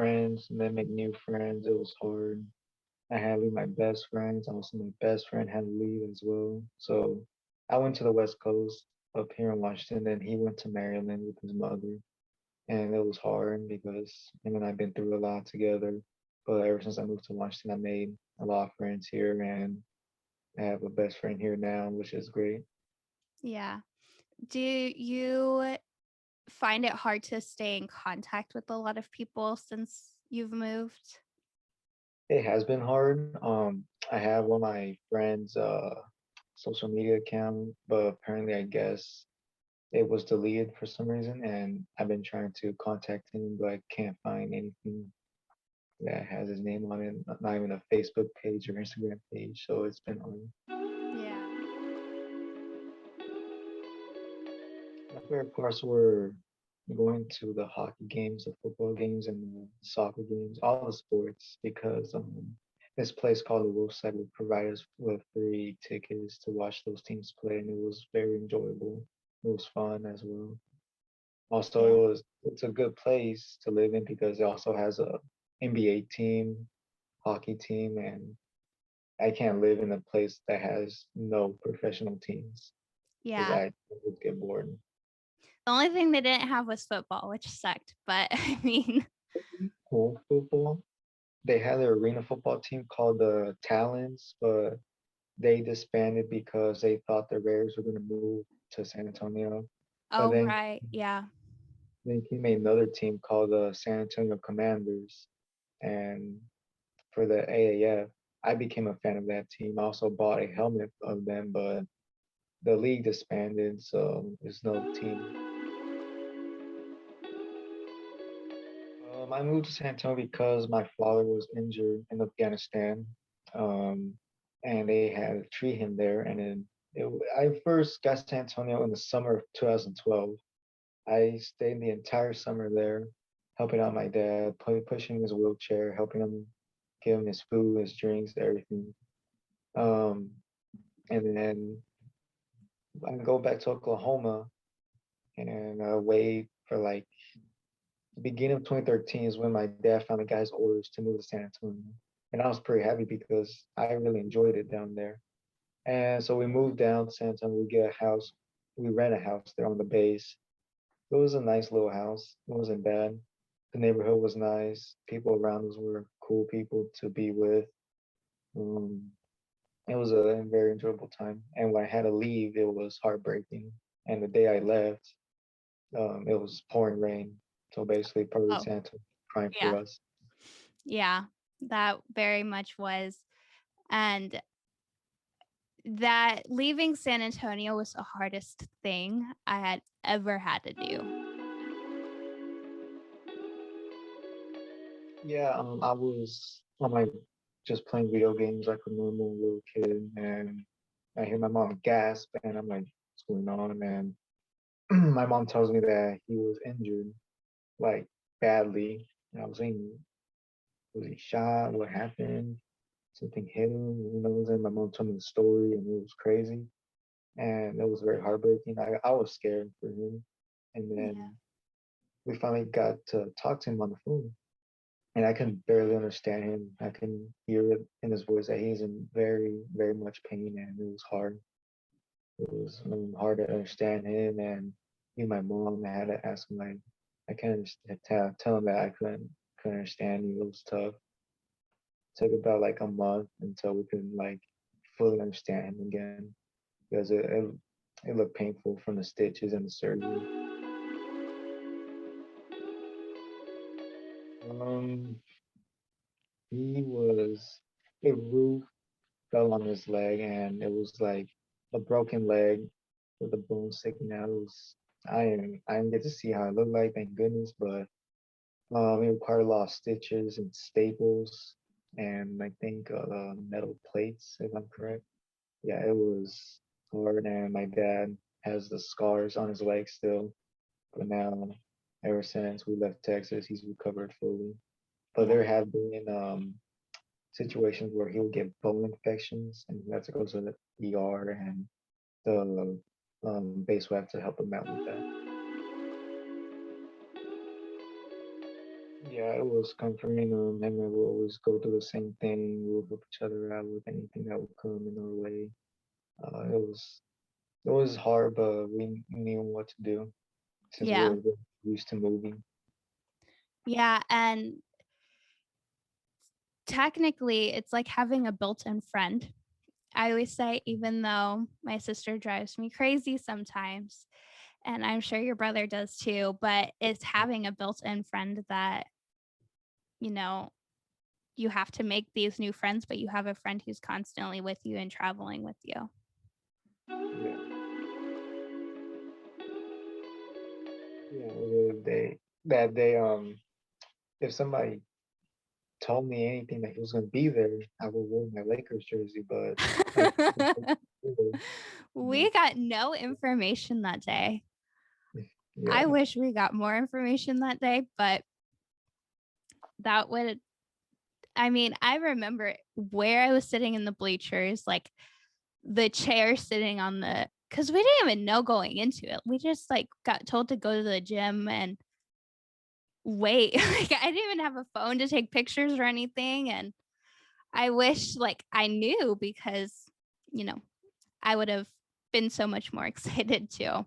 friends and then make new friends. It was hard. I had to leave my best friends. Also, my best friend had to leave as well. So I went to the West Coast up here in Washington, and he went to Maryland with his mother. And it was hard because him and I've been through a lot together. But ever since I moved to Washington, I made a lot of friends here, and I have a best friend here now, which is great. Yeah. Do you find it hard to stay in contact with a lot of people since you've moved? It has been hard. I have one of my friends' social media account, but apparently, I guess it was deleted for some reason, and I've been trying to contact him, but I can't find anything that has his name on it. Not even a Facebook page or Instagram page, so it's been hard. Yeah. My favorite parts were going to the hockey games, the football games, and the soccer games, all the sports, because this place called the Wolfside would provide us with free tickets to watch those teams play, and it was very enjoyable. It was fun as well. Also, Yeah. it's a good place to live in because it also has a NBA team, hockey team, and I can't live in a place that has no professional teams because Yeah. I would get bored. The only thing they didn't have was football, which sucked. But I mean, Cool football. They had an arena football team called the Talons, but they disbanded because they thought the Rares were going to move to San Antonio. But oh, right. Yeah. then he made another team called the San Antonio Commanders, and for the AAF, I became a fan of that team. I also bought a helmet of them, but the league disbanded, so there's no team. I moved to San Antonio because my father was injured in Afghanistan, um, and they had to treat him there. And then I first got San Antonio in the summer of 2012. I stayed the entire summer there, helping out my dad, pushing his wheelchair, helping him, give him his food, his drinks, everything. Um, and then I go back to Oklahoma and wait for like the beginning of 2013 is when my dad finally got his orders to move to San Antonio. And I was pretty happy because I really enjoyed it down there. And so we moved down to San Antonio. We get a house. We rent a house there on the base. It was a nice little house. It wasn't bad. The neighborhood was nice. People around us were cool people to be with. Um, it was a very enjoyable time. And when I had to leave, it was heartbreaking. And the day I left, it was pouring rain. So basically, probably Oh, Santa crying for yeah. us. Yeah. That very much was. And that leaving San Antonio was the hardest thing I had ever had to do. Yeah, I was on my just playing video games like a normal little kid, and I hear my mom gasp, and I'm like, "What's going on?" And my mom tells me that he was injured, like badly. And I was thinking, was he shot? What happened? Something hit him, And my mom told me the story, and it was crazy, and it was very heartbreaking. I was scared for him, and Yeah. then we finally got to talk to him on the phone, and I can barely understand him. I can hear it in his voice that he's in very, very much pain, and it was hard. It was hard to understand him, and me, my mom, I had to ask him like, I can't tell him that I couldn't understand you. It was tough. It took about like a month until we could like fully understand him again because it looked painful from the stitches and the surgery. Um, he was a roof fell on his leg, and it was like a broken leg with a bone sticking out. It was I didn't get to see how it looked like, thank goodness, but it required a lot of stitches and staples, and I think metal plates, if I'm correct. Yeah, it was hard, and my dad has the scars on his leg still, but now ever since we left Texas, he's recovered fully. But Yeah. there have been situations where he'll get bone infections and he has to go to the ER, and the base will have to help him out with that. Yeah, it was comforting. And we would always go through the same thing. We would help each other out with anything that would come in our way. It was hard, but we knew what to do since we Yeah. were really used to moving. Yeah. And technically, it's like having a built in friend. I always say, even though my sister drives me crazy sometimes, and I'm sure your brother does too, but it's having a built in friend that, you know, you have to make these new friends, but you have a friend who's constantly with you and traveling with you. Yeah, yeah. If somebody told me anything that he was gonna be there, I would wear my Lakers jersey. But I, We got no information that day. I yeah, wish we got more information that day, but that would, I mean, I remember where I was sitting in the bleachers, like the chair sitting on the, because we didn't even know going into it. We just like got told to go to the gym and wait. Like I didn't even have a phone to take pictures or anything. And I wish like I knew because, you know, I would have been so much more excited too.